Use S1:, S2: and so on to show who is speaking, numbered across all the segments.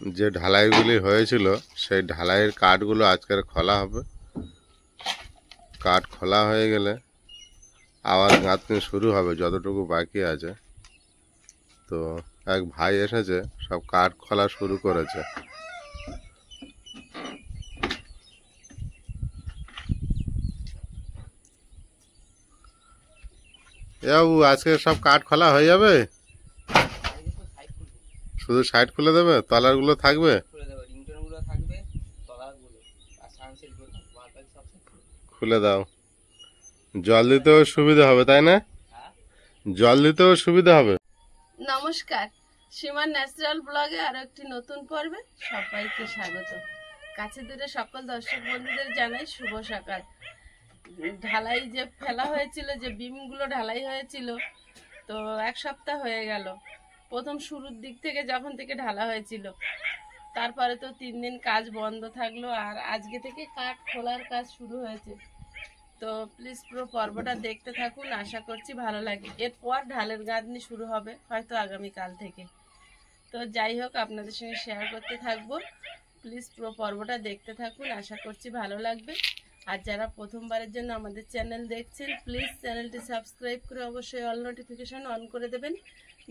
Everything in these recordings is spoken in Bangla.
S1: যে ঢালাইগুলি হয়েছিল সেই ঢালাইয়ের কাঠগুলো আজকের খোলা হবে। কাঠ খোলা হয়ে গেলে আবার গাঁথনি শুরু হবে যতটুকু বাকি আছে। তো এক ভাই এসেছে, সব কাঠ খোলা শুরু করেছে। বাবু, আজকে সব কাঠ খোলা হয়ে যাবে? শুধু সাইড খুলে দেবে, তলারগুলো থাকবে? খুলে দাও, জল দিতেও সুবিধা হবে, তাই না? জল দিতেও সুবিধা হবে।
S2: নমস্কার, সীমার ন্যাচারাল ব্লগে আরো একটি নতুন পর্বে সবাইকে স্বাগত। কাছে দূরে সকল দর্শক বন্ধুদের জানাই শুভ সকাল। ঢালাই যে ফেলা হয়েছিল, যে বিমগুলো ঢালাই হয়েছিল, তো এক সপ্তাহ হয়ে গেল। প্রথম শুরুর দিক থেকে যখন থেকে ঢালা হয়েছিল, তারপরে তো 3 দিন কাজ বন্ধ থাকলো, আর আজকে থেকে কাঠ খোলার কাজ শুরু হয়েছে। তো প্লিজ পুরো পর্বটা দেখতে থাকুন, আশা করছি ভালো লাগে। এরপর ঢালের গাঁথনি শুরু হবে হয়তো আগামীকাল থেকে। তো যাই হোক, আপনাদের সঙ্গে শেয়ার করতে থাকবো। প্লিজ পুরো পর্বটা দেখতে থাকুন, আশা করছি ভালো লাগবে। আর যারা প্রথমবারের জন্য আমাদের চ্যানেল দেখছেন, প্লিজ চ্যানেলটি সাবস্ক্রাইব করে অবশ্যই অল নোটিফিকেশন অন করে দেবেন,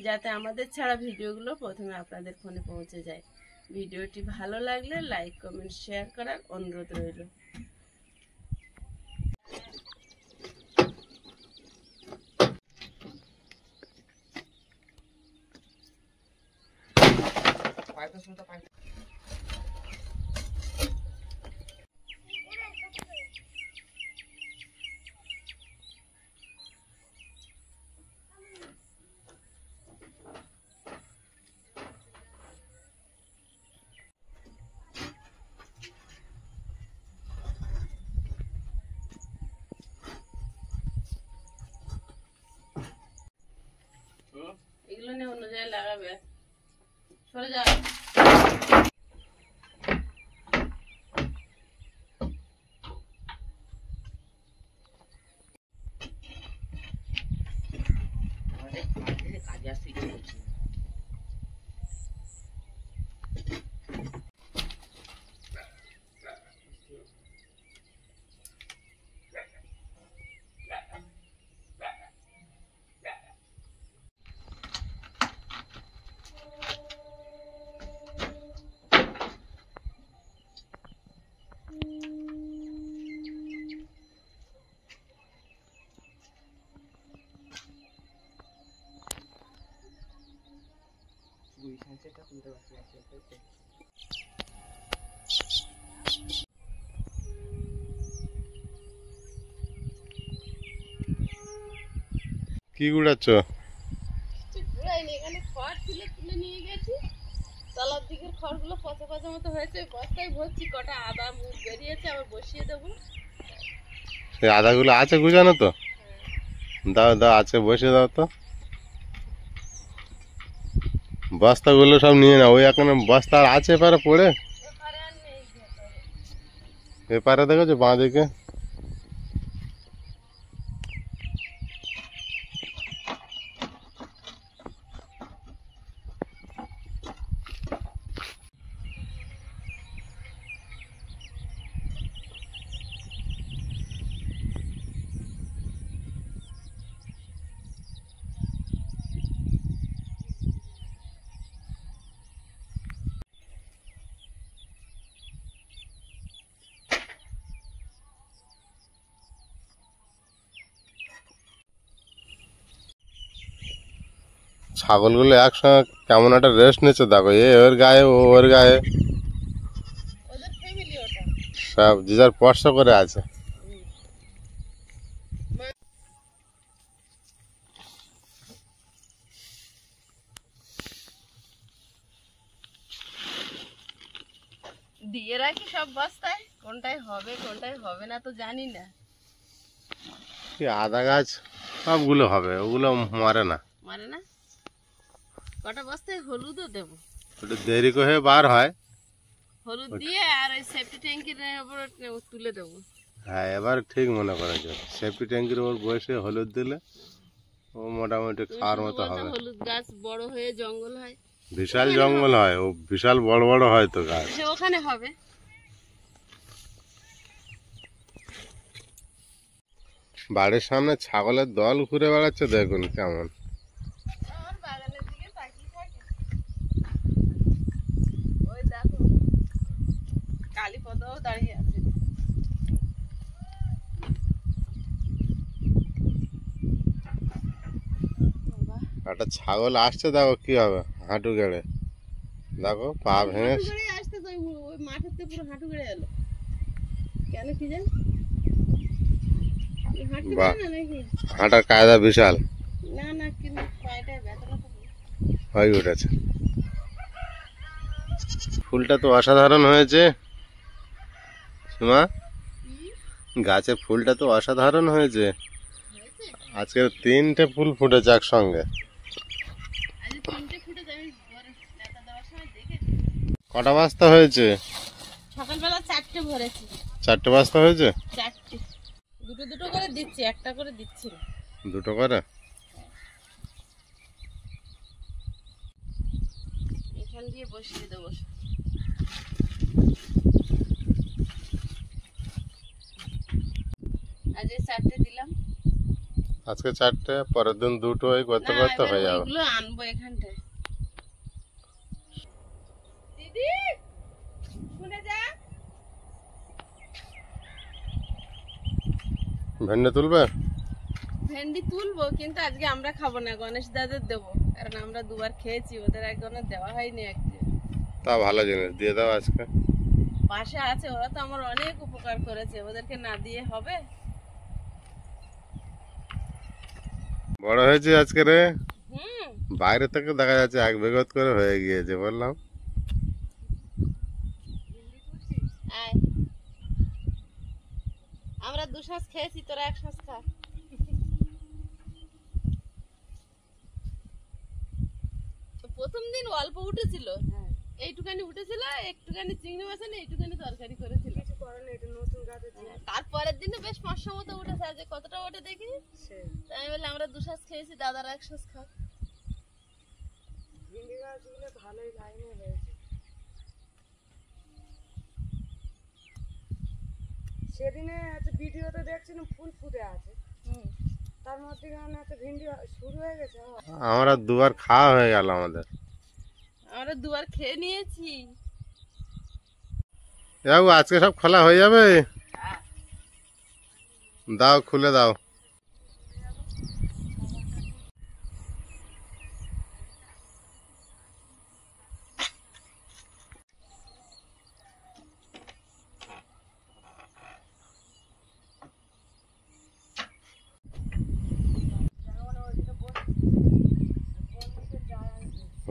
S2: যাতে আমাদের ছাড়া ভিডিওগুলো প্রথমে আপনাদের ফোনে পৌঁছে যায়। ভিডিওটি ভালো লাগলে লাইক কমেন্ট শেয়ার করার অনুরোধ রইল। এগুলো নিয়ে অন্য জায়গায় লাগাবে, সরে যাও।
S1: কি গুড়াচ্ছ?
S2: এখানে খড় ছিল, তুলে নিয়ে গেছি। তলার দিকের খড়গুলো পচা পচা মতো হয়েছে, বস্তায় ভরছি। কটা আদা মুখ বেরিয়েছে, আবার বসিয়ে দেবো।
S1: সেই আদাগুলো আছে গুজানো তো? দাও দাও, আছে বসে দাও তো। বস্তাগুলো সব নিয়ে নাও, ওই এখন বস্তা আর আছে এপারে পড়ে। এপারে দেখেছো বাঁ দিকে? ছাগলগুলো একসঙ্গে কেমন একটা রেস্ট নিচ্ছে, দেখো, এ ওর গায়ে, ও ওর গায়ে, সব যে যার স্পর্শ করে আছে।
S2: দিয়ে রাখি সব বস্তায়, কোনটায় হবে কোনটায় হবে না তো জানি না।
S1: আদা গাছ সবগুলো হবে, ওগুলো মরে না।
S2: মানে না, কটা বস্তায় হলুদও দেবো,
S1: একটু দেরি করে বার হয়।
S2: হলুদ দিয়ে আর ওই সেফটি ট্যাঙ্কির উপর তুলে দেবো।
S1: হ্যাঁ, এবার ঠিক মনে করেছো, সেফটি ট্যাঙ্কির ওপর বসে হলুদ দিলে ও মোটামুটি খাওয়ার মতো হবে।
S2: হলুদ গাছ বড় হয়ে জঙ্গল হয়।
S1: বিশাল জঙ্গল হয়, ও বিশাল বড় বড় হয় তো গাছ।
S2: ওখানে হবে।
S1: বাড়ির সামনে ছাগলের দল ঘুরে বেড়াচ্ছে, দেখুন কেমন।
S2: আমার বাগানের দিকে তাকিয়ে থাকে। ওই দেখো কালীপদও দাঁড়িয়ে আছে।
S1: একটা ছাগল আসছে, দেখো কি হবে, হাঁটু গেড়ে, দেখো পা ভেঙে।
S2: আসতে তো ওই মাঠেতে পুরো হাঁটু গেড়ে এলো কেন কি জানি।
S1: বাহ, হাঁটার কায়দা বিশাল।
S2: না না, কিন্তু পায়টায় ব্যথা
S1: হয়ে উঠেছে। ফুলটা তো অসাধারণ হয়েছে সুমা, গাছে ফুলটা তো অসাধারণ হয়েছে। আজকে 3টে ফুল ফুটেছে একসঙ্গে। কটা বস্তা হয়েছে?
S2: সকালবেলা 4টে ভরেছি।
S1: 4টে বস্তা হয়েছে?
S2: 4টে, দুটো দুটো করে দিচ্ছি, একটা করে দিচ্ছি না।
S1: দুটো করে?
S2: এখান দিয়ে বসিয়ে দেবো। আজ 4টে দিলাম।
S1: আজকে 4টে, পরের দিন 2টো, এই করতে করতে হয়ে যাবে।
S2: এগুলো আনবো এখানটায়। দিদি শুনে যা।
S1: ভেন্ডি তুলবে?
S2: ভেন্ডি তুলবো, কিন্তু আজকে আমরা খাবো না, গণেশ দাদের দেবো, কারণ আমরা দুবার খেয়েছি, ওদের একজনের দেওয়া হয়নি। একদিন
S1: তা ভালো জিনিস, দিয়ে দাও আজকে।
S2: পাশে আছে, ওরা তো আমার অনেক উপকার করেছে, ওদেরকে না দিয়ে হবে?
S1: বড় হয়েছে আজকে রে।
S2: হুম,
S1: বাইরে থেকে দেখা যাচ্ছে 1 বিঘত করে হয়ে গিয়েছে, বললাম।
S2: আয়, আমরা 2 শ্বাস খেয়েছি, তোরা 1 শ্বাস খা। প্রথম দিন অল্প উঠেছিল, এইটুখানি উঠেছিল, একটুখানি চিংড়ি মাছ না, এইটুখানি তরকারি করেছিল। তারপরের দিনে বেশ 500 মতো উঠেছে। আজকে কতটা ওঠে দেখি। আমি বলি আমরা 2 শ্বাস খেয়েছি, দাদারা 1 শ্বাস খাও। ভিন্ডি গাছগুলো ভালোই লাইনে হয়েছে।
S3: সেদিনে একটা ভিডিওতে দেখছিলাম ফুল ফুটে আছে, তার মধ্যেখানে একটা ভিন্ডি শুরু হয়ে গেছে।
S1: আমরা 2বার খাওয়া হয়ে গেল আমাদের।
S2: আমরা 2বার খেয়ে নিয়েছি।
S1: বাবু আজকে সব খোলা হয়ে যাবে? দাও, খুলে দাও।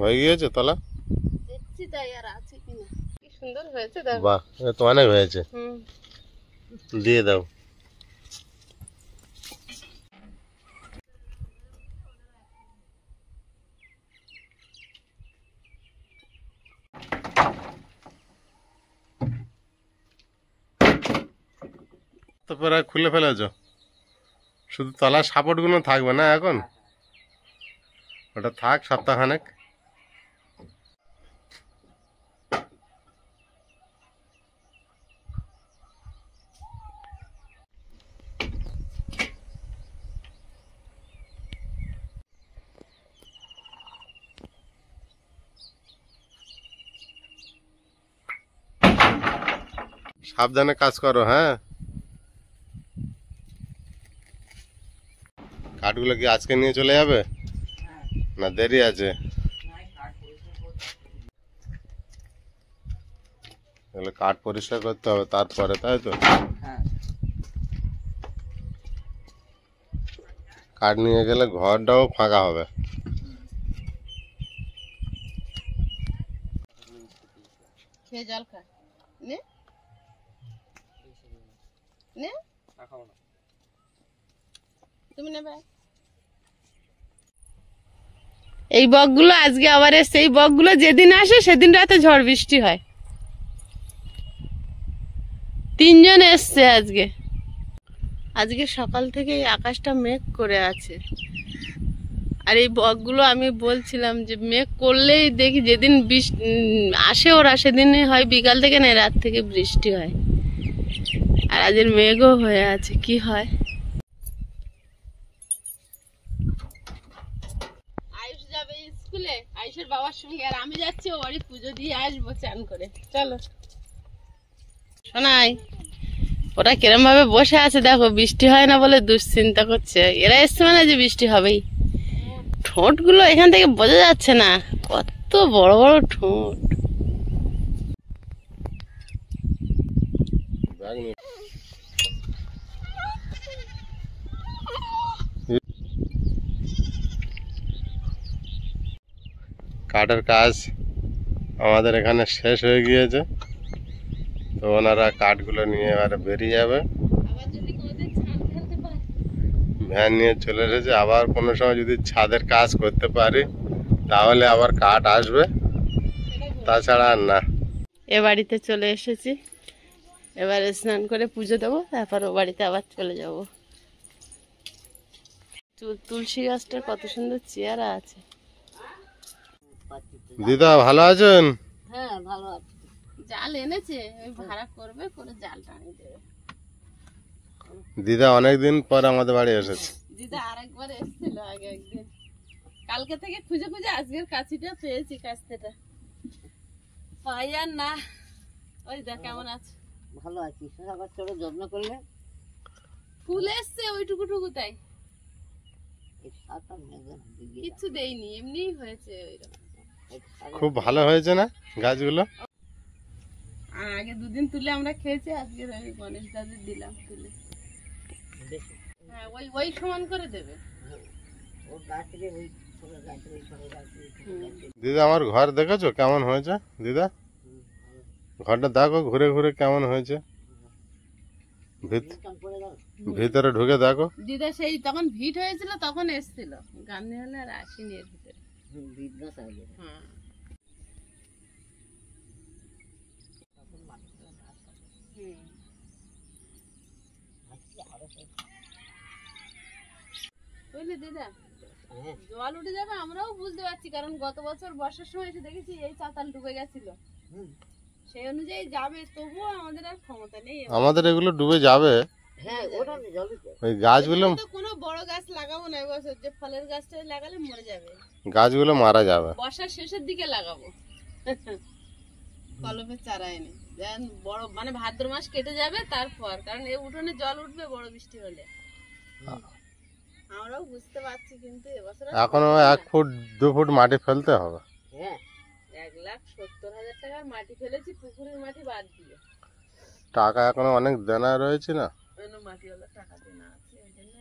S1: হয়ে গিয়েছে তলা?
S2: দেখছি তাই, আর আছে কিনা। কি সুন্দর হয়েছে দেখো।
S1: বাহ, এ তো অনেক হয়েছে। দিয়ে দাও। তো প্রায় খুলে ফেলেছ, শুধু তলার সাপোর্ট গুলো থাকবে না এখন, ওটা থাক সপ্তাহখানেক। সাবধানে কাজ করো, হ্যাঁ। কাঠগুলো কি আজকে নিয়ে চলে যাবে না দেরি আছে? তাহলে কাঠ পরিষ্কার করতে হবে তারপরে, তাই তো? কাঠ নিয়ে গেলে ঘরটাও ফাঁকা হবে।
S2: খেয়ে জল খা। নে নে, তুমি নেবে। এই বকগুলো আজকে আবার এসছে। এই বকগুলো যেদিন আসে সেদিন রাতে ঝড় বৃষ্টি হয়। 3 জন এসছে আজকে। আজকে সকাল থেকে এই আকাশটা মেঘ করে আছে, আর এই বকগুলো আমি বলছিলাম যে মেঘ করলেই দেখি যেদিন আসে ওরা সেদিনই হয় বিকাল থেকে না রাত থেকে বৃষ্টি হয়। আর আজের মেঘও হয়ে আছে, কি হয়। আয়ুষ যাবে স্কুলে আয়ুষের বাবার সঙ্গে, আর আমি যাচ্ছি ও বাড়ি পুজো দিয়ে আসবো চান করে। চলো শোনাই, ওরা কিরম ভাবে বসে আছে দেখো, বৃষ্টি হয় না বলে দুশ্চিন্তা করছে। এরা এসছে মানে যে বৃষ্টি হবেই। ঠোঁট গুলো এখান থেকে বোঝা যাচ্ছে না, কত বড় বড় ঠোঁট।
S1: কাঠের কাজ আমাদের এখানে শেষ হয়ে গিয়েছে, তো ওনারা কাঠগুলো নিয়ে এবারে বেরিয়ে যাবে। ভ্যান নিয়ে চলে এসেছে। আবার কোনো সময় যদি ছাদের কাজ করতে পারি তাহলে আবার কাঠ আসবে, তাছাড়া আর না।
S2: এ বাড়িতে চলে এসেছি, এবারে স্নান করে পুজো দেবো, তারপর ও বাড়িতে আবার চলে যাব। তুলসী গাছটার কত সুন্দর চেয়ারা আছে।
S1: দিদা ভালো আছেন?
S2: হ্যাঁ ভালো আছে। জাল এনেছে, ওই ভাড়া করবে, করে জাল টানিয়ে দেবে।
S1: দিদা অনেকদিন পর আমাদের বাড়ি এসেছে।
S2: দিদা আরেকবার এসেছিল আগে একদিন, কালকে থেকে খুঁজে খুঁজে আজকের কাছিটা পেয়েছি, কাছতেটা পাই আর না। ওই দেখ কেমন আছে।
S3: ভালো আছি, আবার তোর যত্ন করলে
S2: ফুল এসছে ওইটুকু টুকু, তাই কিচ্ছু দেইনি, এমনি হয়েছে ওইরকম।
S1: খুব ভালো হয়েছে না গাছগুলো?
S2: আগে দুদিন তুলে আমরা খেয়েছি, আজকে আমি গণেশ দাদের দিলাম তুলে। হ্যাঁ ওই ওই সমান করে দেবে।
S1: দিদা আমার ঘর দেখেছো কেমন হয়েছে? দিদা ঘরটা দেখো ঘুরে ঘুরে কেমন হয়েছে, ভিতরে ঢুকে দেখো।
S2: দিদা সেই তখন ভিড় হয়েছিল তখন এসছিল, গান্ধী হলে আর আসেনি এর ভিতরে। হ্যাঁ বুঝলি দিদা, জল উঠে যাবে আমরাও বুঝতে পারছি, কারণ গত বছর বর্ষার সময় এসে দেখেছি এই চাতাল ডুবে গেছিল, সেই অনুযায়ী যাবে, তবুও আমাদের আর ক্ষমতা নেই।
S1: আমাদের এগুলো ডুবে যাবে। ওই গাছগুলো,
S2: কোনো বড় গাছ লাগাবো না এবছর, যে ফলের গাছটা লাগালে মরে যাবে,
S1: গাছগুলো মারা যাবে।
S2: বর্ষার শেষের দিকে লাগাবো কলমের চারা এনে, বড় মানে ভাদ্র মাস কেটে যাবে তারপর, কারণ এই উঠোনে জল উঠবে বড় বৃষ্টি হলে। আমরাও বুঝতে পারছি, কিন্তু এবছর
S1: এখনো 1 ফুট 2 ফুট মাটি ফেলতে হবে।
S2: 1,70,000 টাকার মাটি ফেলেছি, পুকুরের মাটি বাদ দিয়ে।
S1: টাকা এখনো অনেক দেনা রয়েছে না,
S2: মাটিওয়ালা টাকা দেনা আছে, ওই জন্য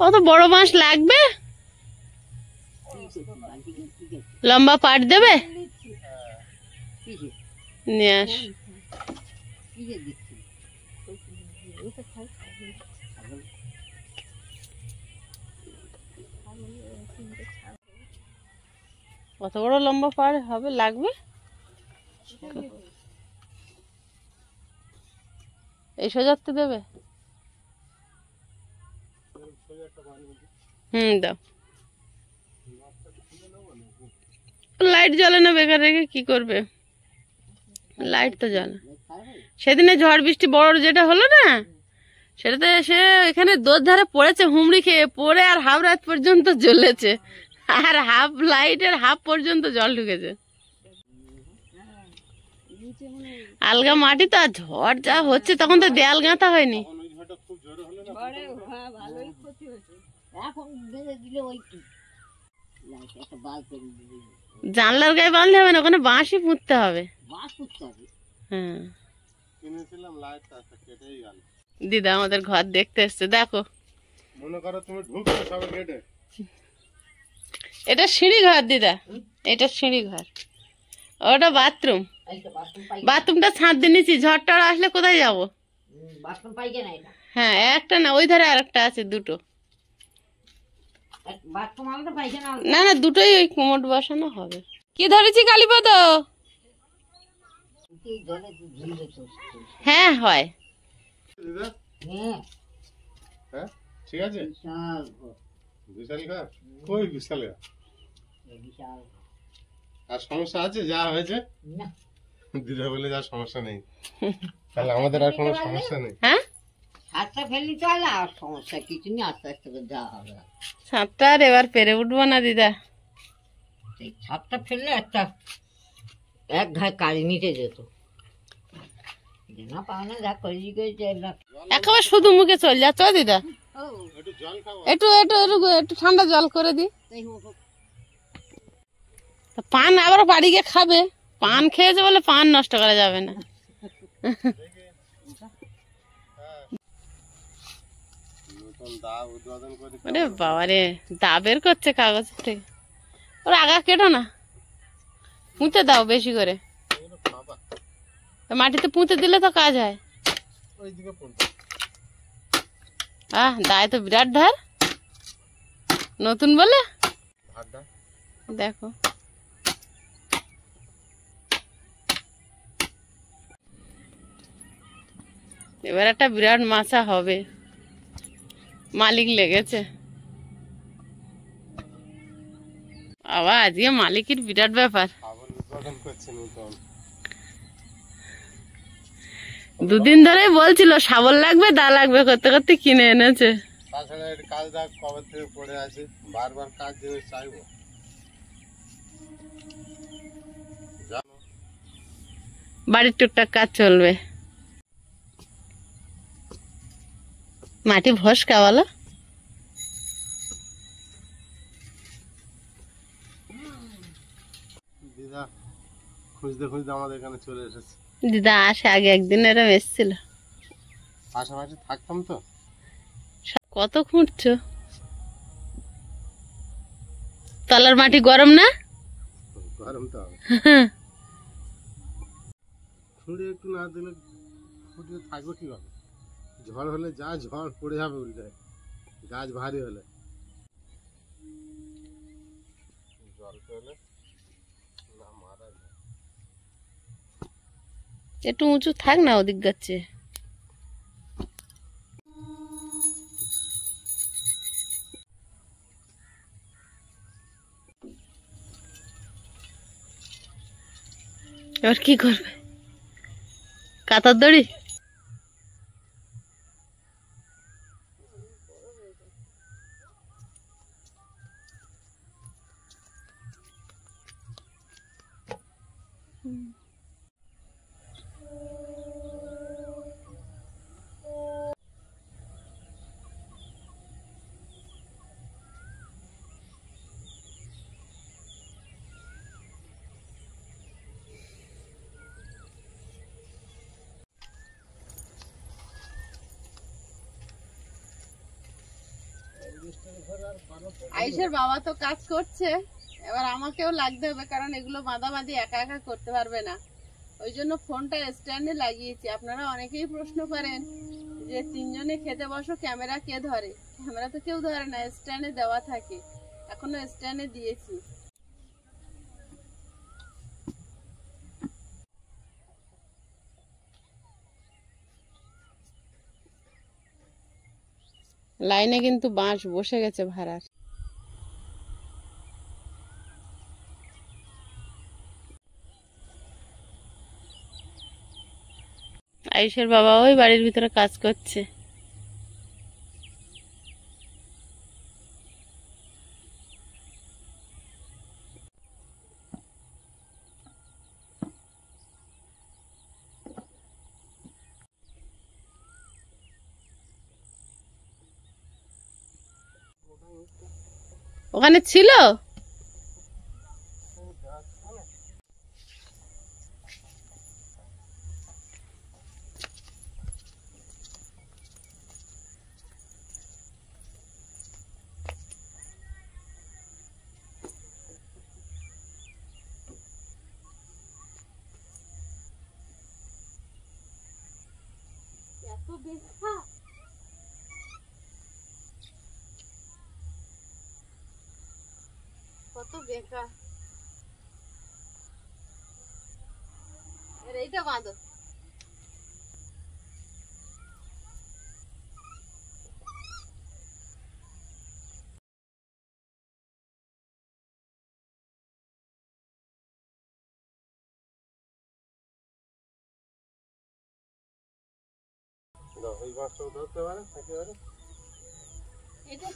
S2: কত বড় বাঁশ লাগবে, লম্বা পাট দেবে নিয়ে আস। কত বড় লম্বা পাড় হবে লাগবে, এই সোজাতে দেবে। দাও। লাইট জ্বলে না বেকার রেখে কি করবে, লাইট তো জ্বলে। সেদিনে ঝড় বৃষ্টি বড় যেটা হলো না, সেটাতে সে এখানে দোর ধারে পড়েছে হুমড়ি খেয়ে পড়ে, আর হাফ রাত পর্যন্ত জ্বলেছে, আর হাফ লাইটের হাফ পর্যন্ত জল ঢুকেছে। আলগা মাটি তো, আর ঝড় যা হচ্ছে তখন তো দেয়াল গাঁথা হয়নি। জানলার গায়ে বাঁধলে হবে না, ওখানে বাঁশই পুঁততে হবে। হ্যাঁ দিদা আমাদের ঘর দেখতে এসছে, দেখো।
S1: মনে করো তুমি ঢুকছো সবে গেটে,
S2: এটা সিঁড়ি ঘর দিদা, এটা সিঁড়ি ঘর, ওটা বাথরুম। বাথরুমটা ছাদ দিয়ে নিচ্ছি, ঝড় টড় আসলে কোথায় যাবো। হ্যাঁ একটা না, ওই ধারে আর একটা আছে, দুটো। না না দুটোই ওই কোমোড বসানো হবে। কি ধরেছি কালীপদ? হ্যাঁ হয়।
S1: দিদা হ্যাঁ ঠিক আছে বিশাল ঘর কই বিশাল ঘর আর সমস্যা আছে যা হয়েছে দিদা বলে যা সমস্যা নেই তাহলে আমাদের আর কোনো সমস্যা নেই।
S2: হ্যাঁ
S4: সাতটা ফেললি তাহলে আর সমস্যা কিছু নেই, আস্তে আস্তে করে দেওয়া হবে।
S2: সাতটা আর এবার পেরে উঠবো না দিদা।
S4: এই সাতটা ফেললে একটা এক ঘায়ে কাড়ি মিটে যেত। না পাওনা যা করি
S2: একেবারে শুধু মুখে চল যাচ্ছ দিদা।
S1: একটু জল খাও
S2: একটু একটু একটু একটু ঠান্ডা জল করে দি। পান আবার বাড়ি গিয়ে খাবে, পান খেয়েছে বলে পান নষ্ট করা যাবে না।
S1: নতুন দা উদ্বোধন করে
S2: আরে বাবা রে, দা বের করছে কাগজ থেকে। ওর আগা কেটো না, পুঁতে দাও বেশি করে।
S1: বাবা
S2: মাটিতে পুঁতে দিলে তো কাজ হয়।
S1: ওইদিকে পড়তে
S2: দায় তো বিরাট ধার, নতুন বলে।
S1: ভাতটা
S2: দেখো এবার একটা বিরাট মাছা হবে, মালিক লেগেছে। বাবা আজকে মালিকের বিরাট ব্যাপার।
S1: খাবার উদ্বোধন করছে নতুন।
S2: দুদিন ধরে বলছিল শাবল লাগবে দা লাগবে করতে করতে কিনে এনেছে।
S1: তাছাড়া এর কাজটা কবে থেকে পড়ে আছে, বারবার কাজ জিনিস চাইবো জানো।
S2: বাড়ির টুকটাক কাজ চলবে। মাটি ভস্কা বলো।
S1: দিদা খুঁজতে খুঁজতে আমাদের এখানে চলে এসেছে।
S2: দিদা আসে আগে একদিন এরম এসেছিল।
S1: পাশাপাশি থাকতাম তো।
S2: কত খুঁড়ছো? তলার মাটি গরম না?
S1: গরম তো হবে। খুঁড়ে একটু না দিলে খুঁড়ে থাকবে কিভাবে? ঝড় হলে যা ঝড় পড়ে যাবে উল্টে, গাছ ভারী হলে। জল পেলে না মারা যায়।
S2: একটু উঁচু থাক না ওদিক যাচ্ছে। এবার কি করবে? কাতার দড়ি? আইসের বাবা তো কাজ করছে, এবার আমাকেও লাগতে হবে, কারণ এগুলো বাঁধাবাঁধি একা একা করতে পারবে না। ওই জন্য ফোনটা স্ট্যান্ডে লাগিয়েছি। আপনারা অনেকেই প্রশ্ন করেন যে তিনজনে খেতে বসো ক্যামেরা কে ধরে? ক্যামেরা তো কেউ ধরে না, স্ট্যান্ডে দেওয়া থাকে। এখনো স্ট্যান্ডে দিয়েছি। লাইনে কিন্তু বাঁশ বসে গেছে ভাড়ার। আয়ুষের বাবা ওই বাড়ির ভিতরে কাজ করছে। ওখানে ছিল কত বেকার। এইটা বাঁধো।
S1: ওই মাছটাও ধরতে পারে একেবারে।
S2: এটা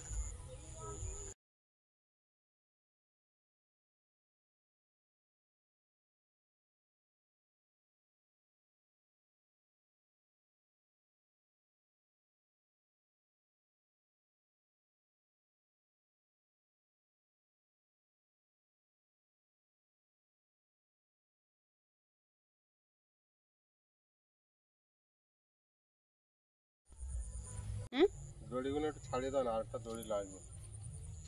S1: দড়িগুলো একটু ছাড়িয়ে দাও না, আরেকটা দড়ি লাগবে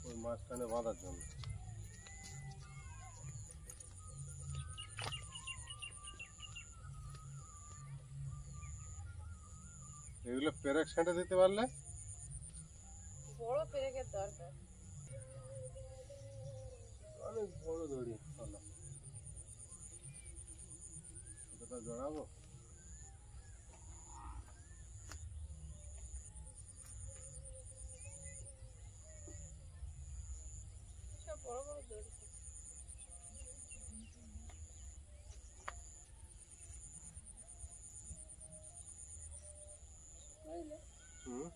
S1: ওই মাঝখানে বাঁধার জন্য। এগুলো পেরেক সেঁটে দিতে পারলে।
S2: বড় পেরেকের দরকার।
S1: অনেক বড় দড়ি, চলো ওটা জড়াবো।
S2: সব বড় বড় দড়ি।
S1: হুম,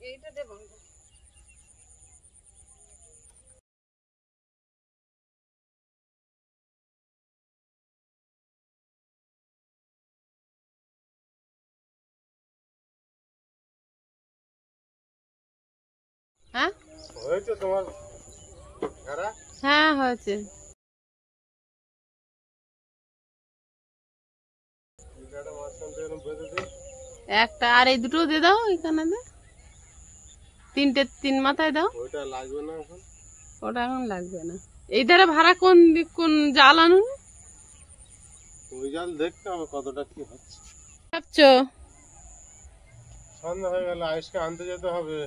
S2: এইটা দেবো। হ্যাঁ
S1: হয়েছে তোমার ঘেরা?
S2: হ্যাঁ হয়েছে।
S1: এটা মাঝখান থেকে এরকম বেঁধে দিই।
S2: একটা আর এই দুটো দিয়ে দাও এখানে দে। তিনটে, তিন মাথায় দাও।
S1: ওইটা লাগবে না এখন।
S2: ওটা এখন লাগবে না। এই ধারে ভাড়া কোন কোন জাল আনুন?
S1: ওই জাল দেখতে হবে কতটা কি হচ্ছে।
S2: ভাবছো
S1: সন্ধ্যা হয়ে গেলে আইসকে আনতে যেতে হবে,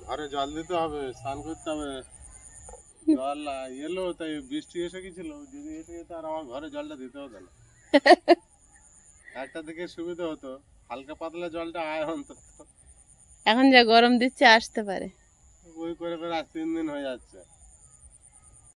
S1: ঘরে জল দিতে হবে, স্নান করতে হবে। জল এলো তাই বৃষ্টি এসে গেছিল, যদি এসে যেত আর আমার ঘরে জলটা দিতে হতো না। একটা দিকে সুবিধা হতো, হালকা পাতলা জলটা আয় অন্তত।
S2: এখন যা গরম দিচ্ছে আসতে পারে।
S1: ওই করে করে আজ 3 দিন হয়ে যাচ্ছে।